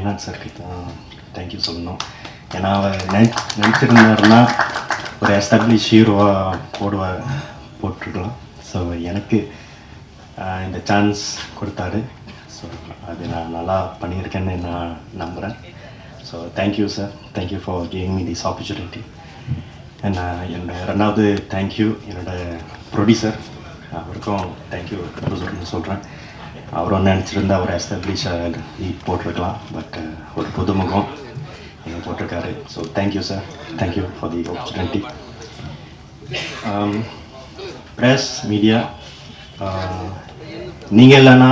ஹேனாத் சாருக்கு தான் தேங்க்யூ சொல்லணும். ஏன்னா அவர் நினச்சிருந்தாருன்னா ஒரு எஸ்டாப்ளிஷ் ஹீரோவாக போட்டிருக்கலாம். ஸோ எனக்கு இந்த சான்ஸ் கொடுத்தாரு. ஸோ அது நான் நல்லா பண்ணியிருக்கேன்னு நான் நம்புகிறேன். So thank you sir, thank you for giving me this opportunity. என்னோட ரெண்டாவது தேங்க்யூ என்னோடய ப்ரொடியூசர், அவருக்கும் தேங்க்யூ சொல்கிறேன். அவரும் நினச்சிருந்தா ஒரு எஸ்டாப்ளிஷாக லீட் போட்டிருக்கலாம், பட் ஒரு புதுமுகம் என்ன போட்டிருக்காரு. So thank you sir, thank you for the opportunity. Press media, நீங்கள் இல்லைன்னா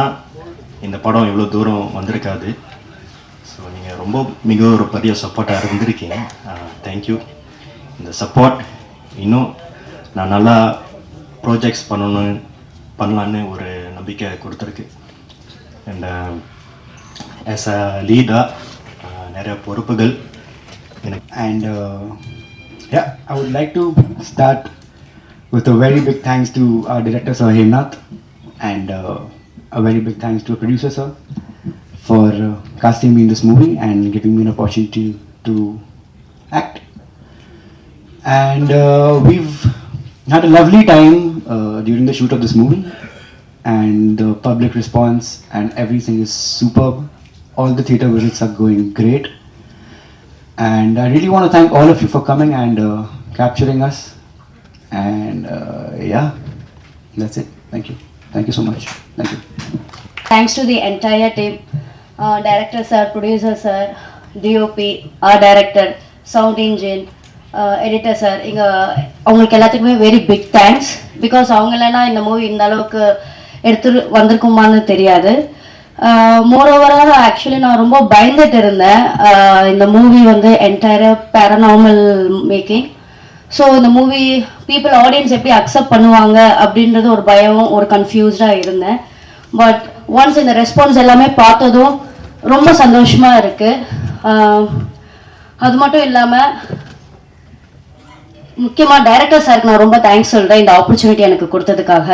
இந்த படம் இவ்வளோ தூரம் வந்திருக்காது. ஸோ நீங்கள் ரொம்ப மிக ஒரு பெரிய சப்போர்ட்டாக இருந்திருக்கீங்க. தேங்க்யூ. இந்த சப்போர்ட் இன்னும் நான் நல்லா ப்ராஜெக்ட்ஸ் பண்ணலான்னு ஒரு நம்பிக்கை கொடுத்துருக்கு. அண்ட் ஆஸ் அ லீடாக நிறைய பொறுப்புகள் எனக்கு. And yeah, I would like to start with a very big thanks to our director Sir Hemnath, and a very big thanks to producer sir for casting me in this movie and giving me an opportunity to act. And we've had a lovely time during the shoot of this movie, and the public response and everything is superb. All the theatre visits are going great, and I really want to thank all of you for coming and capturing us. And yeah, that's it. Thank you so much. Thank you. Thanks to the entire team, director sir, producer sir, DOP, our director, sound engine, editor sir. அவங்களுக்கு எல்லாத்துக்குமே very big thanks. Because அவங்க இல்லைன்னா இந்த movie இந்த அளவுக்கு எடுத்து வந்திருக்குமான்னு தெரியாது. மோரோவராக actually நான் ரொம்ப பயந்துட்டு இருந்தேன். இந்த மூவி வந்து என்டையராக பேரநார்மல் மேக்கிங். ஸோ இந்த மூவி பீப்புள் ஆடியன்ஸ் எப்படி அக்செப்ட் பண்ணுவாங்க அப்படின்றது ஒரு பயம், ஒரு கன்ஃபியூஸ்டாக இருந்தேன். பட் ஒன்ஸ் இந்த ரெஸ்பான்ஸ் எல்லாமே பார்த்ததும் ரொம்ப சந்தோஷமாக இருக்குது. அது மட்டும் இல்லாமல் முக்கியமாக டைரக்டர் சாருக்கு நான் ரொம்ப தேங்க்ஸ் சொல்கிறேன் இந்த ஆப்பர்ச்சுனிட்டி எனக்கு கொடுத்ததுக்காக.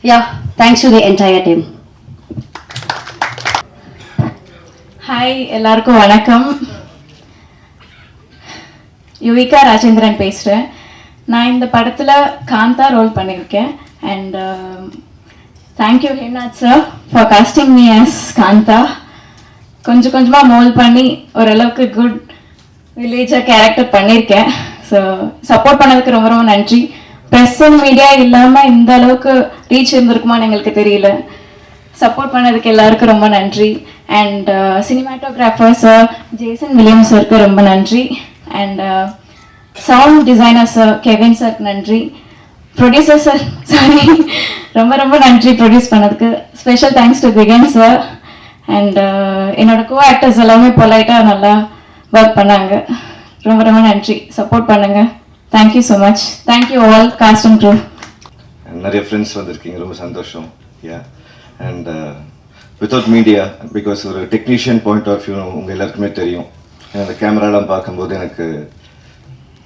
Yeah, thanks to the entire team. Hi, எல்லாருக்கும் வணக்கம். யுவிகா ராஜேந்திரன் பேசுகிறேன். நான் இந்த படத்தில் காந்தா ரோல் பண்ணியிருக்கேன். And thank you Hemnath sir for casting me as Kantha. கொஞ்சம் கொஞ்சமாக மோல்ட் பண்ணி ஓரளவுக்கு குட் வில்லேஜாக கேரக்டர் பண்ணியிருக்கேன். ஸோ சப்போர்ட் பண்ணதுக்கு ரொம்ப ரொம்ப நன்றி. ப்ரெஸ் அண்ட் மீடியா இல்லாமல் இந்த அளவுக்கு ரீச் இருந்திருக்குமான்னு எங்களுக்கு தெரியல. சப்போர்ட் பண்ணதுக்கு எல்லாருக்கும் ரொம்ப நன்றி. And cinematographer sir Jason Williams சாருக்கு ரொம்ப நன்றி. And sound designer sir Kevin சாருக்கு நன்றி. ப்ரொடியூசர் சார் சாரி ரொம்ப ரொம்ப நன்றி ப்ரொடியூஸ் பண்ணதுக்கு. Special thanks to Thigan sir. And என்னோட கோ ஆக்டர்ஸ் எல்லாமே பொலைட்டாக நல்லா ஒர்க் பண்ணாங்க. ரொம்ப ரொம்ப நன்றி. சப்போர்ட் பண்ணுங்க. Thank you so much. Thank you all cast and crew. நிறைய ஃப்ரெண்ட்ஸ் வந்திருக்கீங்க, ரொம்ப சந்தோஷம். Yeah, and without media, because ஒரு டெக்னீஷியன் பாயிண்ட் ஆஃப் வியூ உங்கள் எல்லாருக்குமே தெரியும். அந்த கேமராலாம் பார்க்கும்போது எனக்கு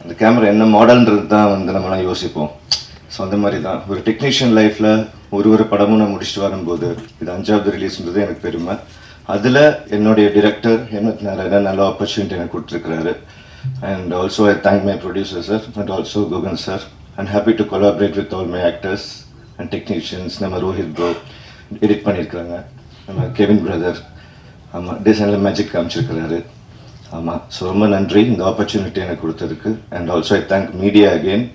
அந்த கேமரா என்ன மாடல்ன்றது தான் வந்து நம்மளாம் யோசிப்போம். ஸோ அந்த மாதிரி தான் ஒரு டெக்னீஷியன் லைஃப்பில் ஒரு படமும் நான் முடிச்சுட்டு வரும்போது இது 5வது ரிலீஸ்ன்றது எனக்கு பெருமை. அதில் என்னுடைய டிரெக்டர் ஹேமந்த் நாராயணன் நல்ல ஆப்பர்ச்சுனிட்டி எனக்கு கொடுத்துருக்குறாரு. And also I thank my producer sir and also Guhan sir. And happy to collaborate with all my actors and technicians. நம்ம ரோஹித் ப்ரோ எடிட் பண்ணியிருக்கிறாங்க, நம்ம கெவின் பிரதர் ஆமாம் டிசைனில் மேஜிக் காமிச்சிருக்கிறாரு. ஆமாம், ஸோ ரொம்ப நன்றி இந்த ஆப்பர்ச்சுனிட்டி எனக்கு கொடுத்ததுக்கு. And also I thank media again.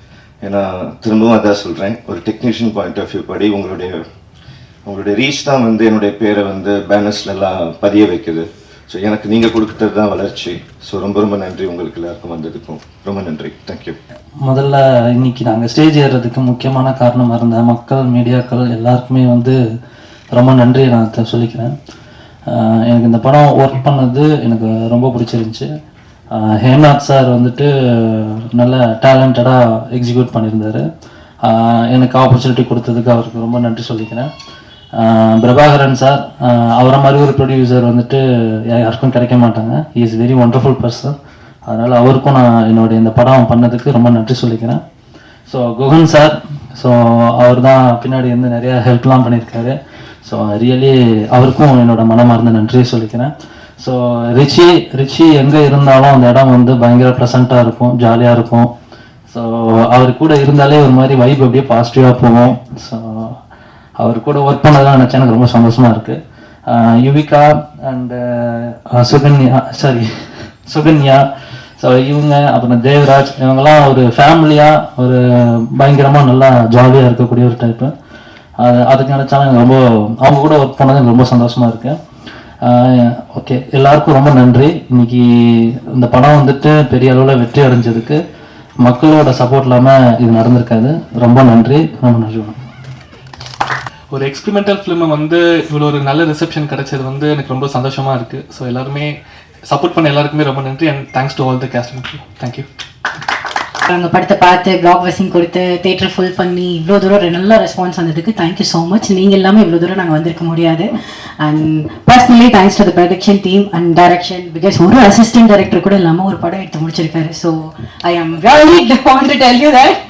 ஏன்னா திரும்பவும் அதான் சொல்கிறேன், ஒரு டெக்னீஷியன் பாயிண்ட் ஆஃப் வியூ படி உங்களுடைய ரீச் தான் வந்து என்னுடைய பேரை வந்து பேனர்ஸ்லாம் பதிய வைக்குது. ஸோ எனக்கு நீங்கள் கொடுக்குறது தான் வளர்ச்சி. ஸோ ரொம்ப ரொம்ப நன்றி உங்களுக்கு எல்லாருக்கும் வந்ததுக்கும் ரொம்ப நன்றி. தேங்க்யூ. முதல்ல இன்னைக்கு நாங்கள் ஸ்டேஜ் ஏறுறதுக்கு முக்கியமான காரணமாக இருந்த மக்கள், மீடியாக்கள் எல்லாருக்குமே வந்து ரொம்ப நன்றி நான் சொல்லிக்கிறேன். எனக்கு இந்த படம் ஒர்க் பண்ணது எனக்கு ரொம்ப பிடிச்சிருந்துச்சி. ஹேம்நாத் சார் வந்துட்டு நல்ல டேலண்டடாக எக்ஸிக்யூட் பண்ணியிருந்தார். எனக்கு ஆப்பர்ச்சுனிட்டி கொடுத்ததுக்கு அவருக்கு ரொம்ப நன்றி சொல்லிக்கிறேன். பிரபாகரன் சார், அவரை மாதிரி ஒரு ப்ரொடியூசர் வந்துட்டு யாருக்கும் கிடைக்க மாட்டாங்க. He is very wonderful person. அதனால் அவருக்கும் நான் என்னுடைய இந்த படம் பண்ணதுக்கு ரொம்ப நன்றி சொல்லிக்கிறேன். ஸோ குகன் சார், ஸோ அவர் தான் பின்னாடி வந்து நிறையா ஹெல்ப்லாம் பண்ணியிருக்காரு. ஸோ ரியலி அவருக்கும் என்னோட மனமார்ந்த நன்றியை சொல்லிக்கிறேன். ஸோ ரிச்சி எங்கே இருந்தாலும் அந்த இடம் வந்து பயங்கர ப்ளசண்ட்டாக இருக்கும், ஜாலியாக இருக்கும். ஸோ அவர் கூட இருந்தாலே ஒரு மாதிரி வைப் அப்படியே பாசிட்டிவாக போகும். ஸோ அவர் கூட ஒர்க் பண்ணதான் நினச்சா எனக்கு ரொம்ப சந்தோஷமாக இருக்குது. யுவிகா அண்டு சுகன்யா, ஸோ இவங்க அப்புறம் தேவராஜ், இவங்கெல்லாம் ஒரு ஃபேமிலியாக ஒரு பயங்கரமாக நல்லா ஜாலியாக இருக்கக்கூடிய ஒரு டைப்பு. அதுக்கு நினச்சாலும் எனக்கு ரொம்ப அவங்க கூட ஒர்க் பண்ணது எனக்கு ரொம்ப சந்தோஷமாக இருக்குது. ஓகே, எல்லாருக்கும் ரொம்ப நன்றி. இன்னைக்கு இந்த படம் வந்துட்டு பெரிய அளவில் வெற்றி அடைஞ்சதுக்கு மக்களோட சப்போர்ட் இல்லாமல் இது நடந்திருக்காது. ரொம்ப நன்றி, ரொம்ப நன்றி. ஒரு எக்ஸ்பெரிமெண்டல் ஃபிலிமை வந்து இவ்வளோ ஒரு நல்ல ரிசப்ஷன் கிடைச்சது வந்து எனக்கு ரொம்ப சந்தோஷமாக இருக்குது. ஸோ எல்லாருமே சப்போர்ட் பண்ண எல்லாருக்குமே ரொம்ப நன்றி and thanks to all the cast and crew. Thank you. நாங்கள் படத்தை பார்த்து பிளாக் பஸ்ஸிங் கொடுத்து தேட்டரை ஃபுல் பண்ணி இவ்வளோ தூரம் நல்ல ரெஸ்பான்ஸ் வந்ததுக்கு தேங்க்யூ ஸோ மச். நீங்கள் எல்லாமே இவ்வளோ தூரம் நாங்கள் வந்திருக்க முடியாது. And personally thanks to the production team and direction, because ஒரு அசிஸ்டன்ட் டைரக்டர் கூட இல்லாமல் ஒரு படம் எடுத்து முடிச்சிருக்காரு. So I am really want to tell you that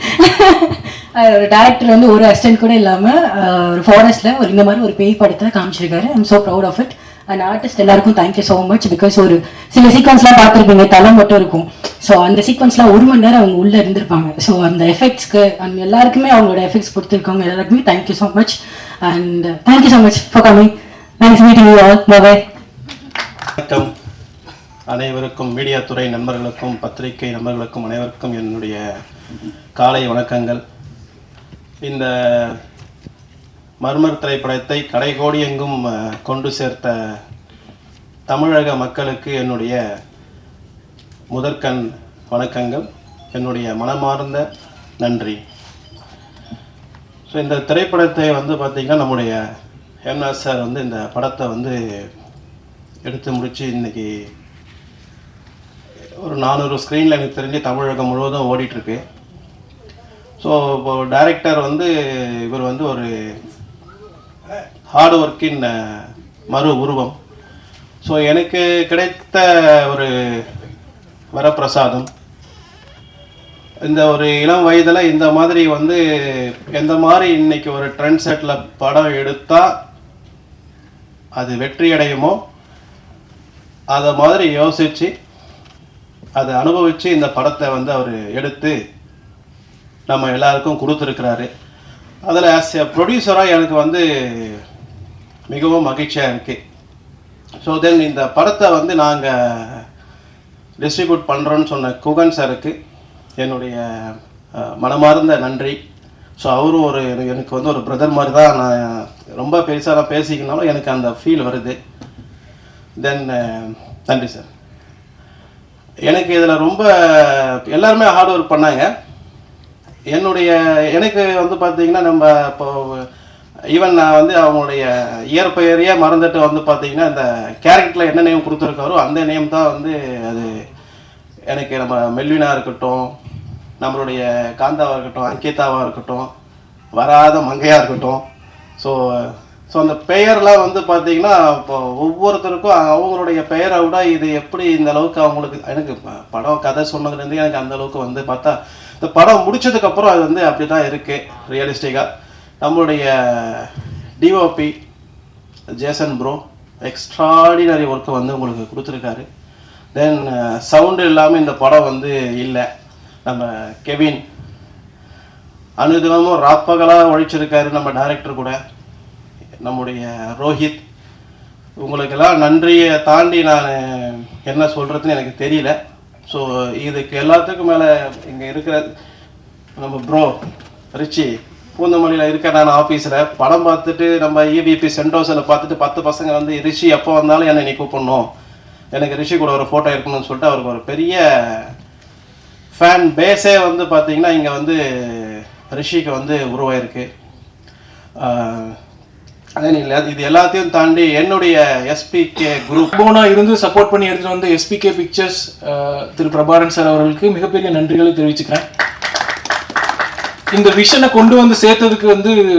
ஒரு டேரக்டர் வந்து ஒரு அசிஸ்டன்ட் கூட இல்லாமல் ஒரு ஃபாரஸ்ட்டில் இந்த மாதிரி ஒரு பேய் படத்தை காமிச்சிருக்காரு. I am so proud of it. And artist எல்லாருக்கும் தேங்க்யூ ஸோ மச். பிகாஸ் ஒரு சில சீக்வன்ஸ்லாம் பார்த்துருப்பீங்க, தலை மட்டும் இருக்கும். ஸோ அந்த சீக்வன்ஸ்லாம் 1 மணி நேரம் அவங்க உள்ளே இருந்திருப்பாங்க. ஸோ அந்த எஃபெக்ட்ஸ்க்கு அண்ட் எல்லாருக்குமே அவங்களோட எஃபெக்ட்ஸ் கொடுத்துருக்காங்க. எல்லாருக்குமே thank you so much and thank you so much for coming. Thanks meeting you all. Bye. வணக்கம் அனைவருக்கும், மீடியா துறை நண்பர்களுக்கும் பத்திரிகை நண்பர்களுக்கும் அனைவருக்கும் என்னுடைய காலை வணக்கங்கள். இந்த மர்மர் திரைப்படத்தை கடைகோடி எங்கும் கொண்டு சேர்த்த தமிழக மக்களுக்கு என்னுடைய முதற்கண் வணக்கங்கள், என்னுடைய மனமார்ந்த நன்றி. ஸோ இந்த திரைப்படத்தை வந்து பார்த்திங்கன்னா நம்முடைய எம்எஸ் சார் வந்து இந்த படத்தை வந்து எடுத்து முடித்து இன்றைக்கி ஒரு 400 ஸ்க்ரீனில் எனக்கு தெரிஞ்சு தமிழகம் முழுவதும் ஓடிட்டுருக்கு. ஸோ இப்போ டைரக்டர் வந்து இவர் வந்து ஒரு ஹார்ட் ஒர்க்கின் மறு உருவம். ஸோ எனக்கு கிடைத்த ஒரு வரப்பிரசாதம். இந்த ஒரு இளம் வயதில் இந்த மாதிரி வந்து எந்த மாதிரி இன்னைக்கு ஒரு ட்ரெண்ட் செட்டில் படம் எடுத்தால் அது வெற்றி அடையுமோ அதை மாதிரி யோசித்து அதை அனுபவித்து இந்த படத்தை வந்து அவர் எடுத்து நம்ம எல்லாருக்கும் கொடுத்துருக்கிறாரு. அதில் ஆஸ் எ ப்ரொடியூசராக எனக்கு வந்து மிகவும் மகிழ்ச்சியாக இருக்குது. ஸோ தென் இந்த படத்தை வந்து நாங்கள் டிஸ்ட்ரிபியூட் பண்ணுறோன்னு சொன்ன குகன் சாருக்கு என்னுடைய மனமார்ந்த நன்றி. ஸோ அவரும் ஒரு எனக்கு வந்து ஒரு பிரதர் மாதிரி தான். நான் ரொம்ப பெருசாக பேசிக்கனாலும் எனக்கு அந்த ஃபீல் வருது. தென் நன்றி சார். எனக்கு இதில் ரொம்ப எல்லாருமே ஹார்ட் ஒர்க் பண்ணாங்க. எனக்கு வந்து பார்த்தீங்கன்னா நம்ம இப்போ ஈவன் நான் வந்து அவங்களுடைய இயற்பெயரையே மறந்துட்டு வந்து பார்த்தீங்கன்னா இந்த கேரக்டரில் என்ன நேம் கொடுத்துருக்காரோ அந்த நேம் தான் வந்து அது எனக்கு நம்ம மெல்வினாக இருக்கட்டும், நம்மளுடைய காந்தாவாக இருக்கட்டும், அங்கிதாவாக இருக்கட்டும், வராத மங்கையாக இருக்கட்டும். ஸோ அந்த பெயர்லாம் வந்து பார்த்தீங்கன்னா இப்போ ஒவ்வொருத்தருக்கும் அவங்களுடைய பெயரை விட இது எப்படி இந்த அளவுக்கு அவங்களுக்கு எனக்கு படம் கதை சொன்னதுலேருந்து எனக்கு அந்த அளவுக்கு வந்து பார்த்தா இந்த படம் முடிச்சதுக்கப்புறம் அது வந்து அப்படி தான் இருக்குது ரியலிஸ்டிக்காக. நம்மளுடைய டிஓபி ஜேசன் ப்ரோ எக்ஸ்ட்ராடினரி ஒர்க்கை வந்து உங்களுக்கு கொடுத்துருக்காரு. தென் சவுண்டு இல்லாமல் இந்த படம் வந்து இல்லை. நம்ம கெவின் அனுதினமும் ராப்பகலாக உழைச்சிருக்காரு நம்ம டைரக்டர் கூட. நம்முடைய ரோஹித், உங்களுக்கெல்லாம் நன்றியை தாண்டி நான் என்ன சொல்கிறதுன்னு எனக்கு தெரியல. ஸோ இதுக்கு எல்லாத்துக்கும் மேலே இங்கே இருக்கிற நம்ம ப்ரோ ரிச்சி பூந்தமல்லியில் இருக்க நான் ஆஃபீஸில் படம் பார்த்துட்டு நம்ம இபிபி சென்டோஸில் பார்த்துட்டு 10 பசங்க வந்து ரிஷி எப்போ வந்தாலும் என்னை நீ கூப்பிடணும், எனக்கு ரிஷி கூட ஒரு ஃபோட்டோ எடுக்கணும்னு சொல்லிட்டு அவருக்கு ஒரு பெரிய ஃபேன் பேஸே வந்து பார்த்தீங்கன்னா இங்கே வந்து ரிஷிக்கு வந்து உருவாயிருக்கு. அதே இல்லை, இது எல்லாத்தையும் தாண்டி என்னுடைய எஸ்பிகே குரூப் போனாக இருந்து சப்போர்ட் பண்ணி எடுத்துகிட்டு வந்து எஸ்பிகே பிக்சர்ஸ் திரு பிரபாரன் சார் அவர்களுக்கு மிகப்பெரிய நன்றிகளை தெரிவிச்சுக்கிறேன். இந்த விஷனை கொண்டு வந்து சேர்த்ததுக்கு வந்து இது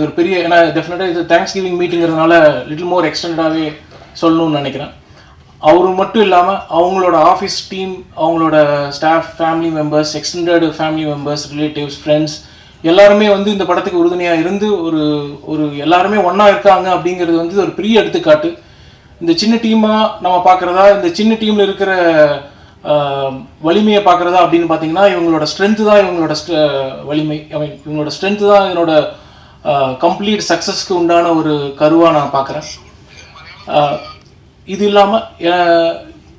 ஒரு பெரிய, ஏன்னா டெஃபினட்டாக இது தேங்க்ஸ் கிவிங் மீட்டிங்கிறதுனால லிட்டில் மோர் எக்ஸ்டெண்டடாகவே சொல்லணும்னு நினைக்கிறேன். அவரு மட்டும் இல்லாமல் அவங்களோட ஆஃபீஸ் டீம், அவங்களோட staff, family members, extended family members, relatives, friends எல்லாருமே வந்து இந்த படத்துக்கு உறுதுணையாக இருந்து ஒரு ஒரு எல்லாருமே ஒன்றா இருக்காங்க அப்படிங்கிறது வந்து ஒரு பெரிய எடுத்துக்காட்டு. இந்த சின்ன டீமாக நம்ம பார்க்குறதா, இந்த சின்ன டீமில் இருக்கிற வலிமையை பார்க்குறதா அப்படின்னு பார்த்தீங்கன்னா, இவங்களோட ஸ்ட்ரென்த்து தான் இவங்களோட வலிமை. இவங்களோட ஸ்ட்ரென்த்து தான் இதனோட கம்ப்ளீட் சக்ஸஸ்க்கு உண்டான ஒரு கருவாக நான் பார்க்குறேன். இது இல்லாமல்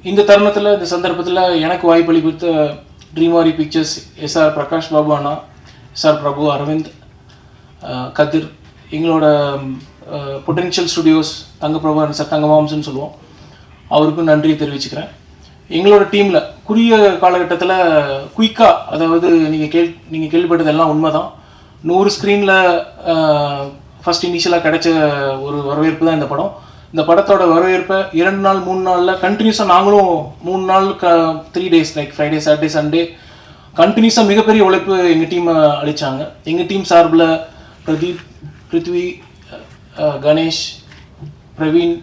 இந்த தருணத்தில், இந்த சந்தர்ப்பத்தில் எனக்கு வாய்ப்பளித்த ட்ரீம்வாரி பிக்சர்ஸ், எஸ்ஆர் பிரகாஷ் பாபு அண்ணா, எஸ்ஆர் பிரபு, அரவிந்த், கதிர், எங்களோட potential studios Thangaprabhu and sir தங்கமாம்ஸ்ன்னு சொல்லுவோம், அவருக்கும் நன்றியை தெரிவிச்சுக்கிறேன். எங்களோட டீமில் குறுகிய காலகட்டத்தில் குயிக்காக, அதாவது நீங்கள் கேள்விப்பட்டதெல்லாம் உண்மை தான், 100 ஸ்க்ரீனில் ஃபஸ்ட் இனிஷியலாக கிடைச்ச ஒரு வரவேற்பு தான் இந்த படம். இந்த படத்தோட வரவேற்பை 2 நாள் 3 நாளில் கண்டினியூஸாக நாங்களும் 3 நாள் 3 days like Friday Saturday Sunday கண்டினியூஸாக மிகப்பெரிய உழைப்பு எங்கள் டீமை அளித்தாங்க. எங்கள் டீம் சார்பில் பிரதீப், பிருத்வி, கணேஷ், பிரவீன்,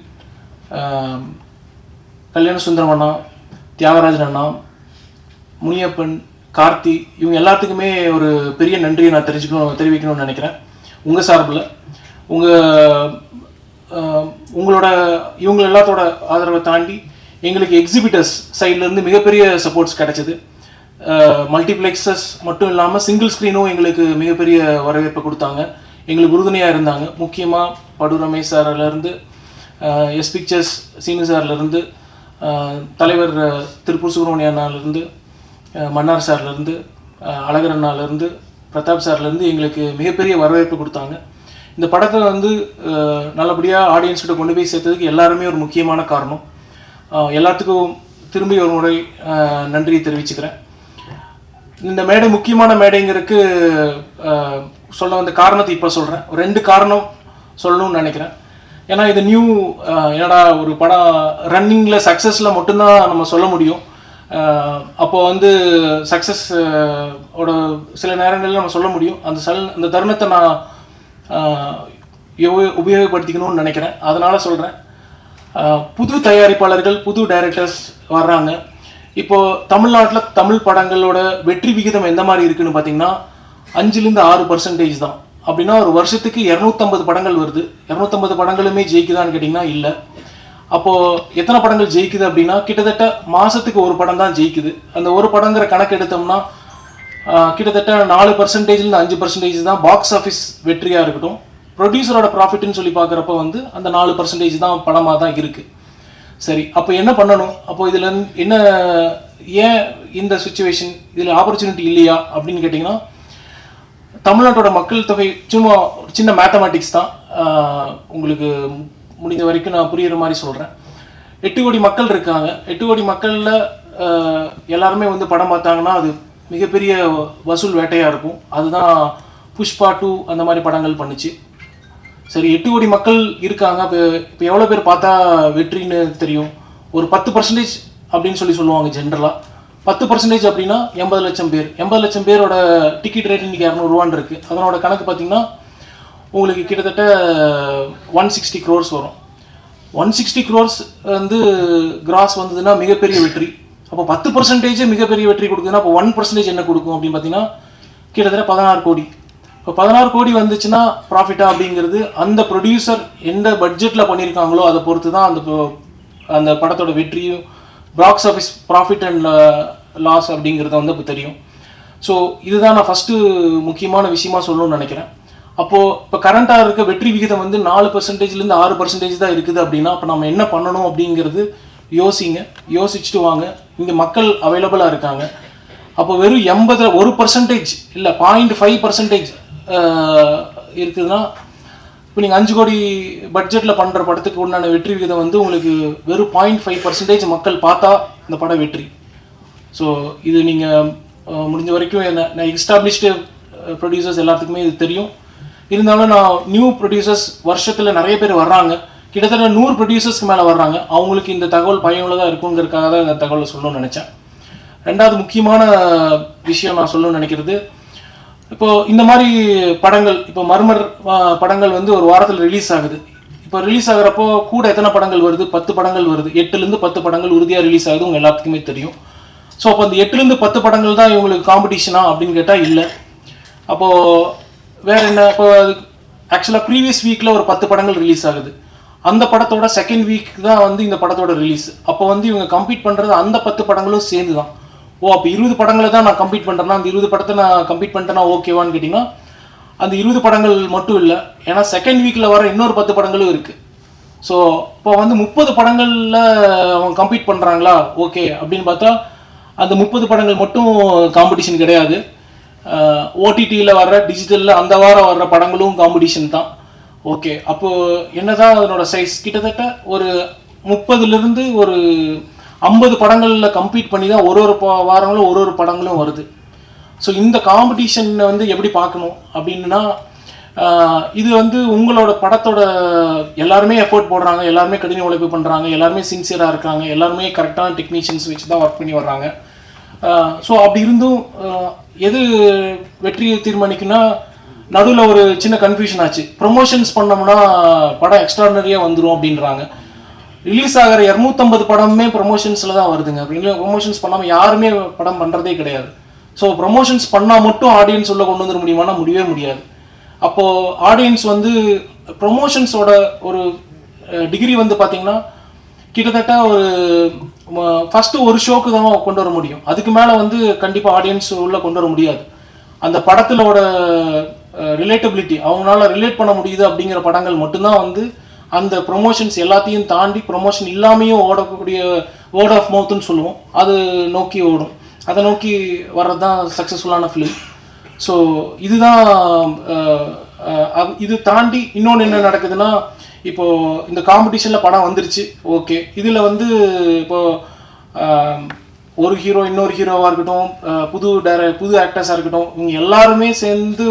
கல்யாண சுந்தரம் அண்ணா, தியாகராஜன் அண்ணா, முனியப்பன், கார்த்தி, இவங்க எல்லாத்துக்குமே ஒரு பெரிய நன்றியை நான் தெரிவிக்கணும்னு நினைக்கிறேன். உங்கள் சார்பில் உங்களோட இவங்க எல்லாத்தோட ஆதரவை தாண்டி எங்களுக்கு எக்ஸிபிட்டர்ஸ் சைட்லேருந்து மிகப்பெரிய சப்போர்ட்ஸ் கிடைச்சிது. மல்டிப்ளெக்ஸஸ் மட்டும் இல்லாமல் சிங்கிள் ஸ்க்ரீனும் எங்களுக்கு மிகப்பெரிய வரவேற்பை கொடுத்தாங்க, எங்களுக்கு உறுதுணையாக இருந்தாங்க. முக்கியமாக படு ரமேஷ் சார்லேருந்து, எஸ் பிக்சர்ஸ் சீனு சார்லேருந்து, தலைவர் திருப்பூர் சுப்ரமணிய அண்ணாலேருந்து, மன்னார் சார்லேருந்து, அழகர் அண்ணாலேருந்து, பிரதாப் சார்லேருந்து எங்களுக்கு மிகப்பெரிய வரவேற்பு கொடுத்தாங்க. இந்த படத்தை வந்து நல்லபடியாக ஆடியன்ஸ்கிட்ட கொண்டு போய் சேர்த்ததுக்கு எல்லாருமே ஒரு முக்கியமான காரணம். எல்லாத்துக்கும் திரும்பி ஒரு முறை நன்றியை தெரிவிச்சுக்கிறேன். இந்த மேடை முக்கியமான மேடைங்கிறதுக்கு சொல்ல வந்த காரணத்தை இப்போ சொல்கிறேன். 2 காரணம் சொல்லணும்னு நினைக்கிறேன். ஏன்னா இது என்னடா ஒரு படம் ரன்னிங்கில் சக்ஸஸில் மட்டும்தான் நம்ம சொல்ல முடியும். அப்போ வந்து சக்ஸஸ் ஓட சில நேரங்களில் நம்ம சொல்ல முடியும். அந்த தருணத்தை நான் உபயோகப்படுத்திக்கணும்னு நினைக்கிறேன். அதனால் சொல்கிறேன், புது தயாரிப்பாளர்கள், புது டைரக்டர்ஸ் வர்றாங்க. இப்போது தமிழ்நாட்டில் தமிழ் படங்களோட வெற்றி விகிதம் எந்த மாதிரி இருக்குதுன்னு பார்த்தீங்கன்னா 5-6% தான். அப்படின்னா ஒரு வருஷத்துக்கு 250 படங்கள் வருது. 250 படங்களுமே ஜெயிக்குதான்னு கேட்டிங்கன்னா இல்லை. அப்போது எத்தனை படங்கள் ஜெயிக்குது அப்படின்னா கிட்டத்தட்ட மாதத்துக்கு ஒரு படம் தான் ஜெயிக்குது. அந்த ஒரு படங்கிற கணக்கு எடுத்தோம்னா கிட்டத்தட்ட 4%-5% தான் பாக்ஸ் ஆஃபீஸ் வெற்றியாக இருக்கட்டும். ப்ரொடியூசரோட ப்ராஃபிட்னு சொல்லி பார்க்குறப்ப வந்து அந்த 4% தான் படமாக தான் இருக்குது. சரி, அப்போ என்ன பண்ணணும்? அப்போ இதில் என்ன, ஏன் இந்த சுச்சுவேஷன், இதில் ஆப்பர்ச்சுனிட்டி இல்லையா அப்படின்னு கேட்டிங்கன்னா, தமிழ்நாட்டோட மக்கள் தொகை சும்மா சின்ன மேத்தமேட்டிக்ஸ் தான். உங்களுக்கு முடிஞ்ச வரைக்கும் நான் புரியுற மாதிரி சொல்கிறேன். 8 கோடி மக்கள் இருக்காங்க. 8 கோடி மக்களில் எல்லாருமே வந்து படம் பார்த்தாங்கன்னா அது மிகப்பெரிய வசூல் வேட்டையாக இருக்கும். அதுதான் புஷ்பா 2 அந்த மாதிரி படங்கள் பண்ணிச்சு. சரி, 8 கோடி மக்கள் இருக்காங்க. இப்போ எவ்வளோ பேர் பார்த்தா வெற்றின்னு தெரியும்? ஒரு 10% அப்படின்னு சொல்லுவாங்க ஜென்ரலாக. 10% அப்படின்னா 80 லட்சம் பேர். 80 லட்சம் பேரோட டிக்கெட் ரேட் இன்றைக்கி 200 ரூபான்னு இருக்குது. அதனோட கணக்கு பார்த்திங்கன்னா உங்களுக்கு கிட்டத்தட்ட 160 crores வரும். 160 crores வந்து கிராஸ் வந்ததுன்னா மிகப்பெரிய வெற்றி. அப்போ 10% மிகப்பெரிய வெற்றி கொடுக்குதுன்னா அப்போ 1% என்ன கொடுக்கும் அப்படின்னு பார்த்தீங்கன்னா கிட்டத்தட்ட 16 கோடி. இப்போ 16 கோடி வந்துச்சுன்னா ப்ராஃபிட்டா அப்படிங்கிறது அந்த ப்ரொடியூசர் எந்த பட்ஜெட்டில் பண்ணியிருக்காங்களோ அதை பொறுத்து தான் அந்த படத்தோட வெற்றியும் box office profit and loss அப்படிங்கிறத வந்து இப்போ தெரியும். ஸோ இதுதான் நான் ஃபஸ்ட்டு முக்கியமான விஷயமா சொல்லணும்னு நினைக்கிறேன். அப்போது இப்போ கரண்ட்டாக இருக்க வெற்றி விகிதம் வந்து 4%-6% தான் இருக்குது அப்படின்னா அப்போ நம்ம என்ன பண்ணணும் அப்படிங்கிறது யோசிச்சுட்டு வாங்க. இங்கே மக்கள் அவைலபிளாக இருக்காங்க. அப்போ வெறும் 1% இல்லை 0.5% இருக்குதுன்னா இப்போ நீங்கள் 5 கோடி பட்ஜெட்டில் பண்ணுற படத்துக்கு உண்டான வெற்றி விகிதம் வந்து உங்களுக்கு வெறும் 0.5% மக்கள் பார்த்தா இந்த படம் வெற்றி. ஸோ இது நீங்கள் முடிஞ்ச வரைக்கும் நான் எஸ்டாப்ளிஷ்டு ப்ரொடியூசர்ஸ் எல்லாத்துக்குமே இது தெரியும். இருந்தாலும் நான் நியூ ப்ரொடியூசர்ஸ் வருஷத்தில் நிறைய பேர் வர்றாங்க. கிட்டத்தட்ட 100 ப்ரொடியூசர்ஸ்க்கு மேலே வர்றாங்க. அவங்களுக்கு இந்த தகவல் பயனுள்ளதாக இருக்குங்கிறதுக்காக தான் இந்த தகவலை சொல்லணும்னு நினச்சேன். ரெண்டாவது முக்கியமான விஷயம் நான் சொல்லணும்னு நினைக்கிறது, இப்போது இந்த மாதிரி படங்கள், இப்போ மர்மர் படங்கள் வந்து ஒரு வாரத்தில் ரிலீஸ் ஆகுது. இப்போ ரிலீஸ் ஆகிறப்போ கூட எத்தனை படங்கள் வருது? 10 படங்கள் வருது. 8லேருந்து 10 படங்கள் உறுதியாக ரிலீஸ் ஆகுது, உங்கள் எல்லாத்துக்குமே தெரியும். ஸோ அப்போ அந்த 8லேருந்து 10 படங்கள் தான் இவங்களுக்கு காம்படிஷனா அப்படின்னு கேட்டால் இல்லை. அப்போது வேற என்ன, இப்போ ஆக்சுவலாக ப்ரீவியஸ் வீக்கில் ஒரு 10 படங்கள் ரிலீஸ் ஆகுது. அந்த படத்தோட செகண்ட் வீக் தான் வந்து இந்த படத்தோட ரிலீஸ். அப்போ வந்து இவங்க கம்ப்ளீட் பண்ணுறது அந்த 10 படங்களும் சேர்ந்து தான். அப்போ 20 படங்களை தான் நான் கம்ப்ளீட் பண்ணுறேன்னா அந்த 20 படத்தை நான் கம்ப்ளீட் பண்ணிட்டேன்னா ஓகேவான்னு கேட்டிங்கன்னா அந்த 20 படங்கள் மட்டும் இல்லை, ஏன்னா செகண்ட் வீக்கில் வர இன்னொரு 10 படங்களும் இருக்குது. ஸோ இப்போ வந்து 30 படங்களில் அவங்க கம்ப்ளீட் பண்ணுறாங்களா ஓகே அப்படின்னு பார்த்தா அந்த 30 படங்கள் மட்டும் காம்படிஷன் கிடையாது. ஓடிடியில் வர்ற டிஜிட்டலில் அந்த வாரம் வர்ற படங்களும் காம்படிஷன் தான். ஓகே, அப்போது என்னதான் அதனோட சைஸ் கிட்டத்தட்ட ஒரு 30லேருந்து ஒரு 50 படங்களில் கம்ப்ளீட் பண்ணி தான் ஒரு வாரங்களும் ஒரு படங்களும் வருது. ஸோ இந்த காம்படிஷனை வந்து எப்படி பார்க்கணும் அப்படின்னா, இது வந்து உங்களோட படத்தோட எல்லாருமே எஃபோர்ட் போடுறாங்க, எல்லாருமே கடின உழைப்பு பண்ணுறாங்க, எல்லாருமே சின்சியராக இருக்காங்க, எல்லாருமே கரெக்டான டெக்னீஷியன்ஸ் வச்சு தான் ஒர்க் பண்ணி வர்றாங்க. ஸோ அப்படி இருந்தும் எது வெற்றியை தீர்மானிக்குன்னா நடுவில் ஒரு சின்ன கன்ஃபியூஷன் ஆச்சு. ப்ரொமோஷன்ஸ் பண்ணோம்னா படம் எக்ஸ்ட்ராடனரியாக வந்துடும் அப்படின்றாங்க. ரிலீஸ் ஆகிற 250 படமே ப்ரொமோஷன்ஸில் தான் வருதுங்க. அப்படின்னு ப்ரொமோஷன்ஸ் பண்ணாமல் யாருமே படம் பண்ணுறதே கிடையாது. ஸோ ப்ரொமோஷன்ஸ் பண்ணால் மட்டும் ஆடியன்ஸ் உள்ள கொண்டு வந்துட முடியுமானா முடியவே முடியாது. அப்போது ஆடியன்ஸ் வந்து ப்ரொமோஷன்ஸோட ஒரு டிகிரி வந்து பார்த்திங்கன்னா கிட்டத்தட்ட ஒரு ஃபஸ்ட்டு ஒரு ஷோக்கு தான் கொண்டு வர முடியும். அதுக்கு மேலே வந்து கண்டிப்பாக ஆடியன்ஸ் உள்ளே கொண்டு வர முடியாது. அந்த படத்திலோட ரிலேட்டபிலிட்டி அவங்களால ரிலேட் பண்ண முடியுது அப்படிங்கிற படங்கள் மட்டும்தான் வந்து அந்த ப்ரொமோஷன்ஸ் எல்லாத்தையும் தாண்டி ப்ரொமோஷன் இல்லாமையும் ஓடக்கூடிய வேர்ட் ஆஃப் மவுத்துன்னு சொல்லுவோம், அது நோக்கி ஓடும். அதை நோக்கி வர்றது தான் சக்ஸஸ்ஃபுல்லான ஃபிலிம். ஸோ இதுதான். இது தாண்டி இன்னொன்று என்ன நடக்குதுன்னா, இப்போது இந்த காம்படிஷனில் படம் வந்துருச்சு ஓகே, இதில் வந்து இப்போது ஒரு ஹீரோ இன்னொரு ஹீரோவாக இருக்கட்டும், புது ஆக்டர்ஸாக இருக்கட்டும், இவங்க எல்லாருமே சேர்ந்து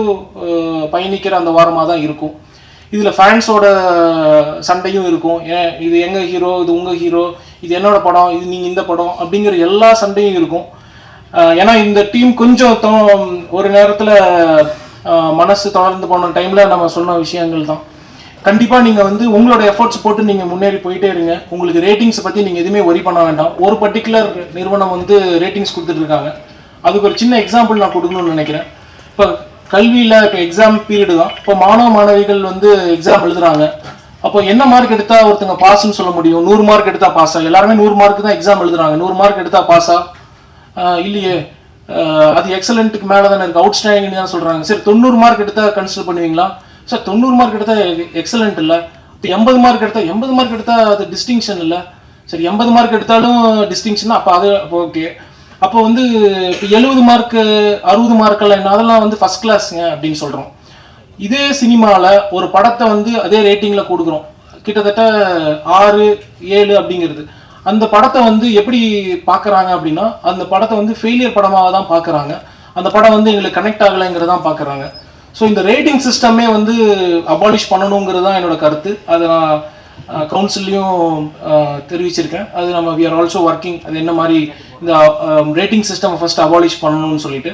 பயணிக்கிற அந்த வாரமாக தான் இருக்கும். இதில் ஃபேன்ஸோட சண்டையும் இருக்கும். இது எங்கள் ஹீரோ, இது உங்கள் ஹீரோ, இது என்னோட படம், இது நீங்கள் இந்த படம் அப்படிங்கிற எல்லா சண்டையும் இருக்கும். ஏன்னா இந்த டீம் கொஞ்சம் ஒரு நேரத்தில் மனசு தொடர்ந்து போன டைமில் நம்ம சொன்ன விஷயங்கள் தான். கண்டிப்பாக நீங்கள் வந்து உங்களோட எஃபர்ட்ஸ் போட்டு நீங்கள் முன்னேறி போயிட்டே இருங்க. உங்களுக்கு ரேட்டிங்ஸை பற்றி நீங்கள் எதுவுமே ஒரி பண்ண வேண்டாம். ஒரு பர்டிகுலர் நிறுவனம் வந்து ரேட்டிங்ஸ் கொடுத்துட்ருக்காங்க. அதுக்கு ஒரு சின்ன எக்ஸாம்பிள் நான் கொடுக்கணும்னு நினைக்கிறேன். இப்போ கல்வியில் இப்போ எக்ஸாம் பீரியடு தான். இப்போ மாணவ மாணவிகள் வந்து எக்ஸாம் எழுதுறாங்க. அப்போ என்ன மார்க் எடுத்தால் ஒருத்தங்க பாஸ்ன்னு சொல்ல முடியும்? 100 மார்க் எடுத்தால் பாஸா? எல்லாருமே 100 மார்க் தான் எக்ஸாம் எழுதுறாங்க. 100 மார்க் எடுத்தால் பாஸா? இல்லையே, அது எக்ஸலண்ட்டுக்கு மேலே தானே இருக்குது, அவுட்ஸ்டாண்டிங் தான் சொல்கிறாங்க. சரி, 90 மார்க் எடுத்தால் கன்சிடர் பண்ணுவீங்களா? சார் 90 மார்க் எடுத்தால் எக்ஸலண்ட் இல்லை. இப்போ 80 மார்க் எடுத்தால் அது டிஸ்டிங்ஷன் இல்லை. சரி, 80 மார்க் எடுத்தாலும் டிஸ்டிங்ஷன், அப்போ அது அப்போ ஓகே. அப்போ வந்து இப்போ 70 மார்க்கு 60 மார்க்கெல்லாம் என்ன, அதெல்லாம் வந்து ஃபஸ்ட் கிளாஸுங்க அப்படின்னு சொல்கிறோம். இதே சினிமாவில் ஒரு படத்தை வந்து அதே ரேட்டிங்கில் கொடுக்குறோம், கிட்டத்தட்ட 6, 7 அப்படிங்கிறது. அந்த படத்தை வந்து எப்படி பார்க்குறாங்க அப்படின்னா, அந்த படத்தை வந்து ஃபெயிலியர் படமாக தான் பார்க்குறாங்க. அந்த படம் வந்து எங்களுக்கு கனெக்ட் ஆகலைங்கிறதான் பார்க்குறாங்க. ஸோ இந்த ரேட்டிங் சிஸ்டமே வந்து அபாலிஷ் பண்ணணுங்கிறது தான் என்னோட கருத்து. அதை நான் கவுன்சில்லையும் தெரிவிச்சிருக்கேன். அது நம்ம வி ஆர் ஆல்சோ ஒர்க்கிங், அது என்ன மாதிரி இந்த ரேட்டிங் சிஸ்டம் ஃபர்ஸ்ட் அபாலிஷ் பண்ணணும்னு சொல்லிட்டு.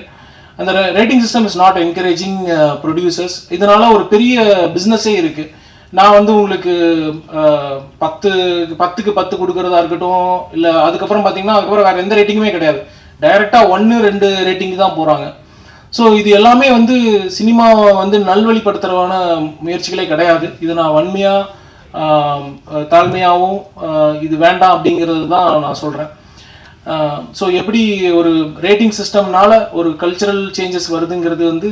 அந்த rating system is not encouraging producers. இதனால ஒரு பெரிய பிஸ்னஸே இருக்குது. நான் வந்து உங்களுக்கு 10க்கு 10 கொடுக்குறதா இருக்கட்டும், இல்லை அதுக்கப்புறம் பார்த்தீங்கன்னா அதுக்கப்புறம் வேறு எந்த ரேட்டிங்குமே கிடையாது, டைரெக்டாக 1, 2 ரேட்டிங் தான் போகிறாங்க. ஸோ இது எல்லாமே வந்து சினிமாவை வந்து நல்வழிப்படுத்துகிறவான முயற்சிகளே கிடையாது. இது நான் வன்மையாக தாழ்மையாகவும் இது வேண்டாம் அப்படிங்கிறது தான் நான் சொல்கிறேன். ஸோ எப்படி ஒரு ரேட்டிங் சிஸ்டம்னால ஒரு கல்ச்சரல் சேஞ்சஸ் வருதுங்கிறது வந்து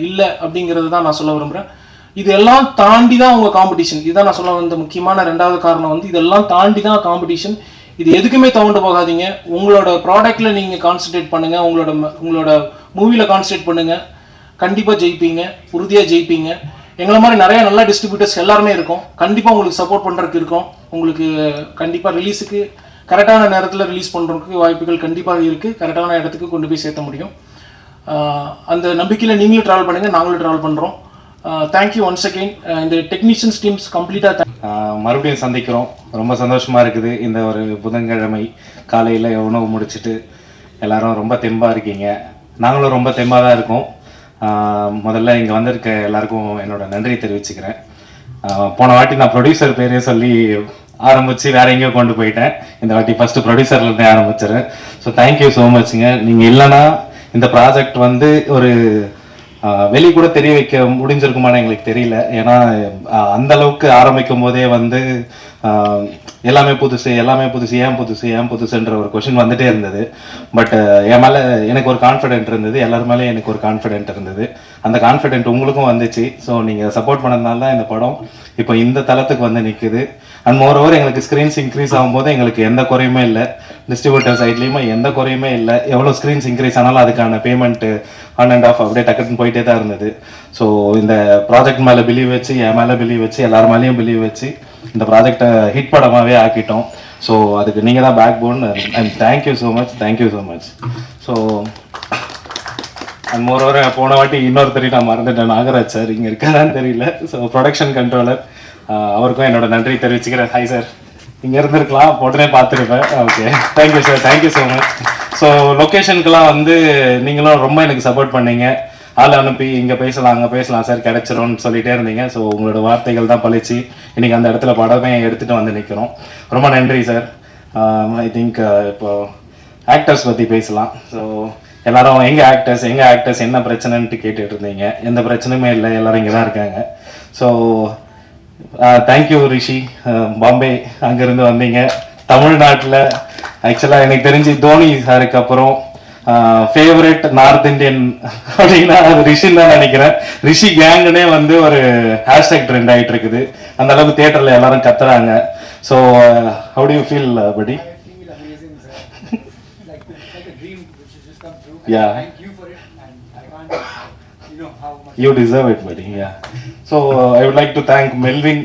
இல்லை அப்படிங்கிறது தான் நான் சொல்ல விரும்புகிறேன். இதெல்லாம் தாண்டி தான் உங்கள் காம்படிஷன். இதுதான் நான் சொல்ல வந்த முக்கியமான 2வது காரணம் வந்து இதெல்லாம் தாண்டி தான் காம்படிஷன். இது எதுக்குமே தவண்டு போகாதீங்க. உங்களோட ப்ராடக்டில் நீங்கள் கான்சன்ட்ரேட் பண்ணுங்கள், உங்களோட மூவியில் கான்சன்ட்ரேட் பண்ணுங்கள். கண்டிப்பாக ஜெயிப்பீங்க, உறுதியாக ஜெயிப்பீங்க. எங்களை மாதிரி நிறைய நல்ல டிஸ்ட்ரிபியூட்டர்ஸ் எல்லாருமே இருக்கும். கண்டிப்பாக உங்களுக்கு சப்போர்ட் பண்ணுறதுக்கு இருக்கோம். உங்களுக்கு கண்டிப்பாக ரிலீஸுக்கு கரெக்டான நேரத்தில் ரிலீஸ் பண்ணுறதுக்கு வாய்ப்புகள் கண்டிப்பாக இருக்குது. கரெக்டான இடத்துக்கு கொண்டு போய் சேர்த்த முடியும். அந்த நம்பிக்கையில் நீங்களும் ட்ராவல் பண்ணுங்கள், நாங்களும் ட்ராவல் பண்ணுறோம். Thank you once again. இந்த டெக்னீஷியன்ஸ் டீம்ஸ் கம்ப்ளீட்டாக மறுபடியும் சந்திக்கிறோம். ரொம்ப சந்தோஷமாக இருக்குது. இந்த ஒரு புதன்கிழமை காலையில் உணவு முடிச்சுட்டு எல்லோரும் ரொம்ப தெம்பாக இருக்கீங்க. நாங்களும் ரொம்ப தெம்பாக தான் இருக்கோம். முதல்ல இங்கே வந்திருக்க எல்லாருக்கும் என்னோட நன்றி தெரிவிச்சுக்கிறேன். போன வாட்டி நான் ப்ரொடியூசர் பேரே சொல்லி ஆரம்பித்து வேற எங்கேயோ கொண்டு போயிட்டேன். இந்த வாட்டி ஃபஸ்ட்டு ப்ரொடியூசர்லேருந்தே ஆரம்பிச்சிடுறேன். ஸோ தேங்க்யூ ஸோ மச்ங்க. நீங்கள் இல்லைன்னா இந்த ப்ராஜெக்ட் வந்து ஒரு வெளியே கூட தெரிய வைக்க முடிஞ்சிருக்குமான்னு எங்களுக்கு தெரியல. ஏன்னா அந்த அளவுக்கு ஆரம்பிக்கும் போதே வந்து எல்லாமே புதுசு ஏன் புதுசுன்ற ஒரு கொஷின் வந்துட்டே இருந்தது. பட் என் மேலே எனக்கு ஒரு கான்ஃபிடென்ட் இருந்தது, எல்லார் மேலேயும் எனக்கு ஒரு கான்ஃபிடென்ட் இருந்தது. அந்த கான்ஃபிடென்ட் உங்களுக்கும் வந்துச்சு. ஸோ நீங்கள் சப்போர்ட் பண்ணதுனால தான் இந்த படம் இப்போ இந்த தளத்துக்கு வந்து நிற்குது. அண்ட் மோரோவர் எங்களுக்கு ஸ்க்ரீன்ஸ் இன்க்ரீஸ் ஆகும்போது எங்களுக்கு எந்த குறையுமே இல்லை, டிஸ்ட்ரிபியூட்டர் சைட்லேயுமே எந்த குறையுமே இல்லை. எவ்வளோ ஸ்க்ரீன்ஸ் இன்க்ரீஸ் ஆனாலும் அதுக்கான பேமெண்ட்டு ஆன் அண்ட் ஆஃப் அப்படியே டக்குன்னு போயிட்டே தான் இருந்தது. ஸோ இந்த ப்ராஜெக்ட் மேலே பிலீவ் வச்சு, என் மேலே பிலீவ் வச்சு, எல்லார் மேலேயும் பிலீவ் வச்சு இந்த ப்ராஜெக்டை ஹிட் படமாகவே ஆக்கிட்டோம். ஸோ அதுக்கு நீங்கள் தான் backbone. And thank you so much. So and moreover போன வாட்டி இன்னொருத்தரி நான் மறந்துட்டேன், நாகராஜ் சார் இங்கே இருக்காரான்னு தெரியல. ஸோ ப்ரொடக்ஷன் கண்ட்ரோலர், அவருக்கும் என்னோட நன்றி தெரிவிச்சுக்கிறேன். ஹாய் சார், இங்கே இருந்திருக்கலாம், உடனே பார்த்துருப்பேன். Okay, thank you sir, thank you so much. So லொக்கேஷனுக்கெலாம் வந்து நீங்களும் ரொம்ப எனக்கு சப்போர்ட் பண்ணீங்க. ஆள் அனுப்பி இங்கே பேசலாம் அங்கே பேசலாம் சார் கிடைச்சிரும்னு சொல்லிகிட்டே இருந்தீங்க. ஸோ உங்களோட வார்த்தைகள் தான் பழிச்சு இன்றைக்கி அந்த இடத்துல படமே எடுத்துகிட்டு வந்து நிற்கிறோம். ரொம்ப நன்றி சார். ஐ திங்க் இப்போ ஆக்டர்ஸ் பற்றி பேசலாம். ஸோ எல்லாரும் எங்கள் ஆக்டர்ஸ் என்ன பிரச்சனைன்ட்டு கேட்டுட்டு இருந்தீங்க. எந்த பிரச்சனையுமே இல்லை, எல்லோரும் இங்கே தான் இருக்காங்க. ஸோ தேங்க்யூ ரிஷி, பாம்பே அங்கேருந்து வந்தீங்க. தமிழ்நாட்டில் ஆக்சுவலாக எனக்கு தெரிஞ்சு தோனி சாருக்கு அப்புறம் ஃபேவரட் நார்த் இந்தியன் அப்படின்னா அது ரிஷின்னு தான் நினைக்கிறேன். ரிஷி கேங்குனே வந்து ஒரு ஹேஷ்டேக் ட்ரெண்ட் ஆகிட்டு இருக்குது. அந்த அளவுக்கு தியேட்டரில் எல்லாரும் கத்துறாங்க. So how to you feel படி? Yeah. Thank you for it, and I can't, how much you deserve it, buddy. Yeah. So I would like to thank Melvin.